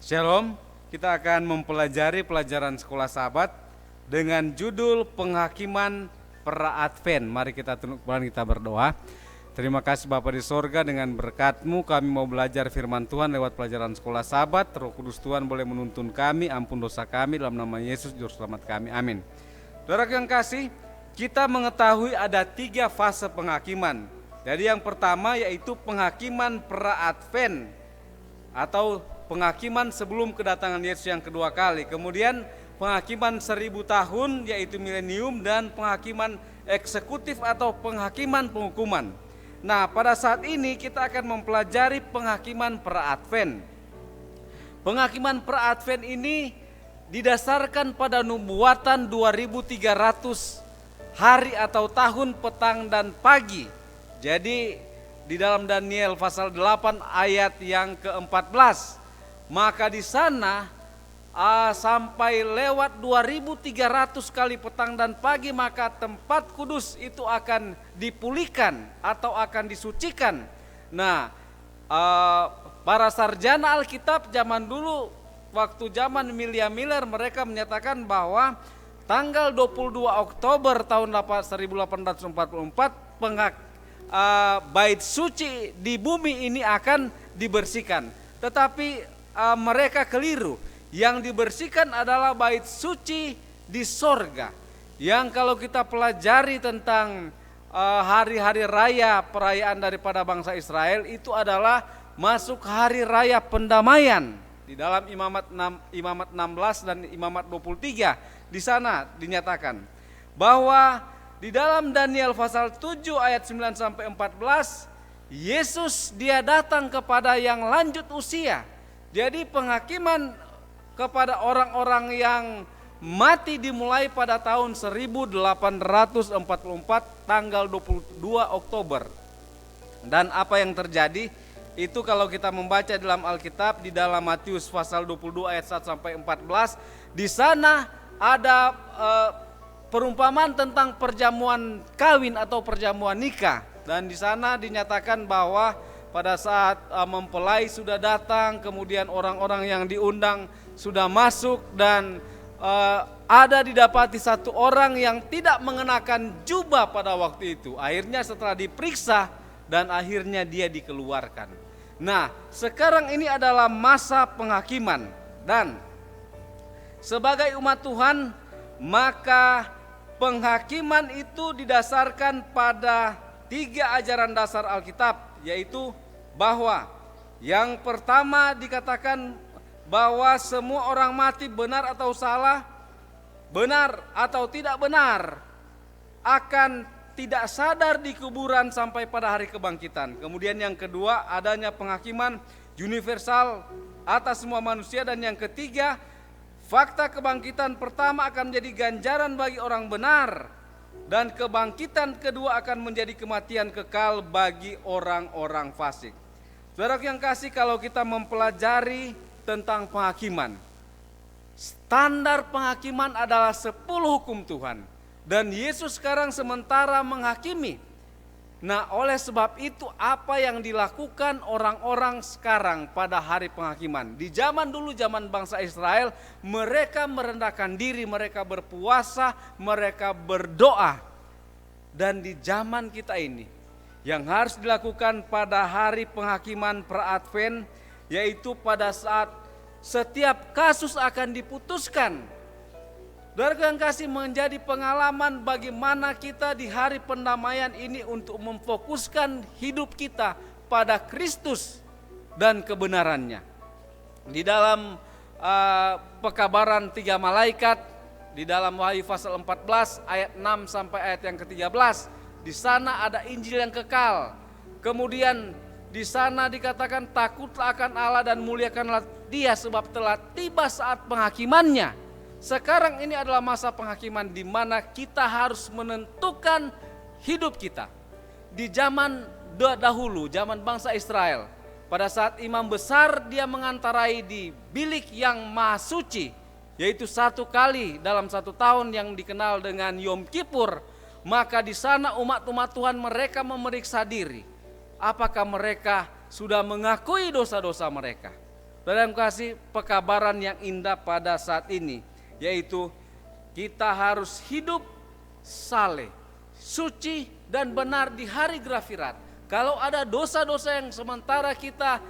Shalom, kita akan mempelajari pelajaran sekolah sahabat dengan judul penghakiman pra-advent. Mari kita tunduk kepala, kita berdoa. Terima kasih Bapa di sorga, dengan berkat-Mu kami mau belajar firman Tuhan lewat pelajaran sekolah sahabat. Roh Kudus Tuhan boleh menuntun kami, ampun dosa kami dalam nama Yesus Juru Selamat kami, amin. Saudara yang kasih, kita mengetahui ada 3 fase penghakiman. Jadi yang pertama yaitu penghakiman pra-advent atau penghakiman sebelum kedatangan Yesus yang kedua kali. Kemudian penghakiman 1000 tahun yaitu milenium, dan penghakiman eksekutif atau penghakiman penghukuman. Nah, pada saat ini kita akan mempelajari penghakiman pra-advent. Penghakiman pra-advent ini didasarkan pada nubuatan 2300 hari atau tahun petang dan pagi. Jadi di dalam Daniel pasal 8 ayat yang ke-14, maka di sana sampai lewat 2300 kali petang dan pagi, maka tempat kudus itu akan dipulihkan atau akan disucikan. Nah, para sarjana Alkitab zaman dulu, waktu zaman William Miller, mereka menyatakan bahwa tanggal 22 Oktober tahun 1844 bait suci di bumi ini akan dibersihkan. Tetapi mereka keliru. Yang dibersihkan adalah bait suci di sorga. Yang kalau kita pelajari tentang hari-hari raya perayaan daripada bangsa Israel, itu adalah masuk hari raya pendamaian. Di dalam Imamat 16 dan Imamat 23, di sana dinyatakan bahwa di dalam Daniel pasal 7 ayat 9 sampai 14, Yesus dia datang kepada yang lanjut usia. Jadi penghakiman kepada orang-orang yang mati dimulai pada tahun 1844 tanggal 22 Oktober. Dan apa yang terjadi itu kalau kita membaca dalam Alkitab di dalam Matius pasal 22 ayat 1 sampai 14, di sana ada perumpamaan tentang perjamuan kawin atau perjamuan nikah, dan di sana dinyatakan bahwa pada saat mempelai sudah datang, kemudian orang-orang yang diundang sudah masuk, dan ada didapati satu orang yang tidak mengenakan jubah pada waktu itu. Akhirnya setelah diperiksa dan akhirnya dia dikeluarkan. Nah, sekarang ini adalah masa penghakiman, dan sebagai umat Tuhan maka penghakiman itu didasarkan pada 3 ajaran dasar Alkitab, yaitu bahwa yang pertama dikatakan bahwa semua orang mati, benar atau salah, benar atau tidak benar, akan tidak sadar di kuburan sampai pada hari kebangkitan. Kemudian yang kedua, adanya penghakiman universal atas semua manusia, dan yang ketiga, fakta kebangkitan pertama akan menjadi ganjaran bagi orang benar, dan kebangkitan kedua akan menjadi kematian kekal bagi orang-orang fasik. Saudara yang kasih, kalau kita mempelajari tentang penghakiman, standar penghakiman adalah 10 hukum Tuhan, dan Yesus sekarang sementara menghakimi. Nah, oleh sebab itu apa yang dilakukan orang-orang sekarang pada hari penghakiman? Di zaman dulu, zaman bangsa Israel, mereka merendahkan diri, mereka berpuasa, mereka berdoa. Dan di zaman kita ini, yang harus dilakukan pada hari penghakiman pra-advent, yaitu pada saat setiap kasus akan diputuskan. Saudara yang kasih, menjadi pengalaman bagaimana kita di hari pendamaian ini untuk memfokuskan hidup kita pada Kristus dan kebenarannya. Di dalam pekabaran 3 malaikat, di dalam Wahyu pasal 14 ayat 6 sampai ayat yang ke-13, di sana ada Injil yang kekal. Kemudian di sana dikatakan, takutlah akan Allah dan muliakanlah Dia, sebab telah tiba saat penghakimannya. Sekarang ini adalah masa penghakiman di mana kita harus menentukan hidup kita. Di zaman dahulu, zaman bangsa Israel, pada saat imam besar dia mengantarai di bilik yang maha suci, yaitu 1 kali dalam 1 tahun yang dikenal dengan Yom Kippur, maka di sana umat-umat Tuhan mereka memeriksa diri. Apakah mereka sudah mengakui dosa-dosa mereka? Saudara yang kasih, pekabaran yang indah pada saat ini, yaitu kita harus hidup saleh, suci dan benar di hari Grafirat. Kalau ada dosa-dosa yang sementara kita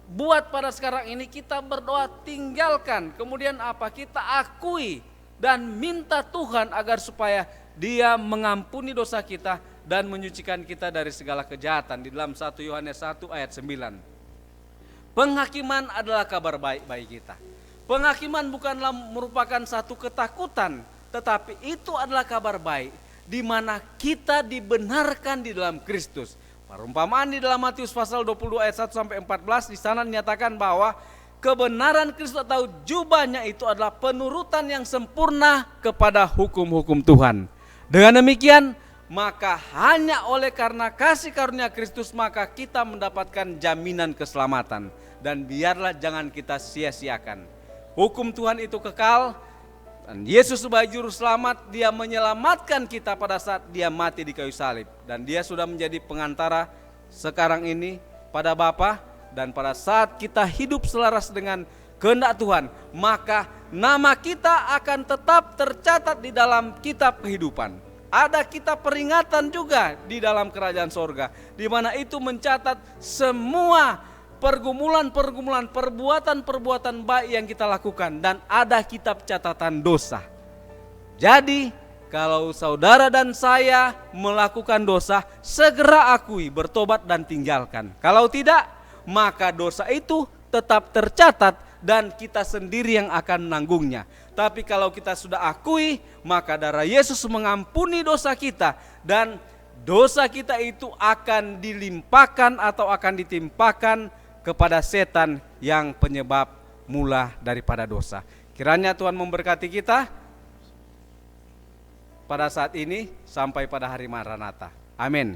buat pada sekarang ini, kita berdoa tinggalkan. Kemudian apa? Kita akui dan minta Tuhan agar supaya Dia mengampuni dosa kita dan menyucikan kita dari segala kejahatan. Di dalam 1 Yohanes 1 ayat 9. Penghakiman adalah kabar baik bagi kita. Penghakiman bukanlah merupakan satu ketakutan, tetapi itu adalah kabar baik di mana kita dibenarkan di dalam Kristus. Perumpamaan di dalam Matius pasal 22 ayat 1 sampai 14, di sana dinyatakan bahwa kebenaran Kristus atau jubahnya itu adalah penurutan yang sempurna kepada hukum-hukum Tuhan. Dengan demikian, maka hanya oleh karena kasih karunia Kristus maka kita mendapatkan jaminan keselamatan. Dan biarlah jangan kita sia-siakan. Hukum Tuhan itu kekal, dan Yesus sebagai juru selamat, Dia menyelamatkan kita pada saat Dia mati di kayu salib. Dan Dia sudah menjadi pengantara sekarang ini pada Bapa. Dan pada saat kita hidup selaras dengan kehendak Tuhan, maka nama kita akan tetap tercatat di dalam kitab kehidupan. Ada kitab peringatan juga di dalam kerajaan sorga, di mana itu mencatat semua pergumulan-pergumulan, perbuatan-perbuatan baik yang kita lakukan, dan ada kitab catatan dosa. Jadi kalau saudara dan saya melakukan dosa, segera akui, bertobat dan tinggalkan. Kalau tidak, maka dosa itu tetap tercatat dan kita sendiri yang akan menanggungnya. Tapi kalau kita sudah akui, maka darah Yesus mengampuni dosa kita, dan dosa kita itu akan dilimpahkan atau akan ditimpakan kepada setan yang penyebab mula daripada dosa. Kiranya Tuhan memberkati kita pada saat ini sampai pada hari Maranatha. Amin.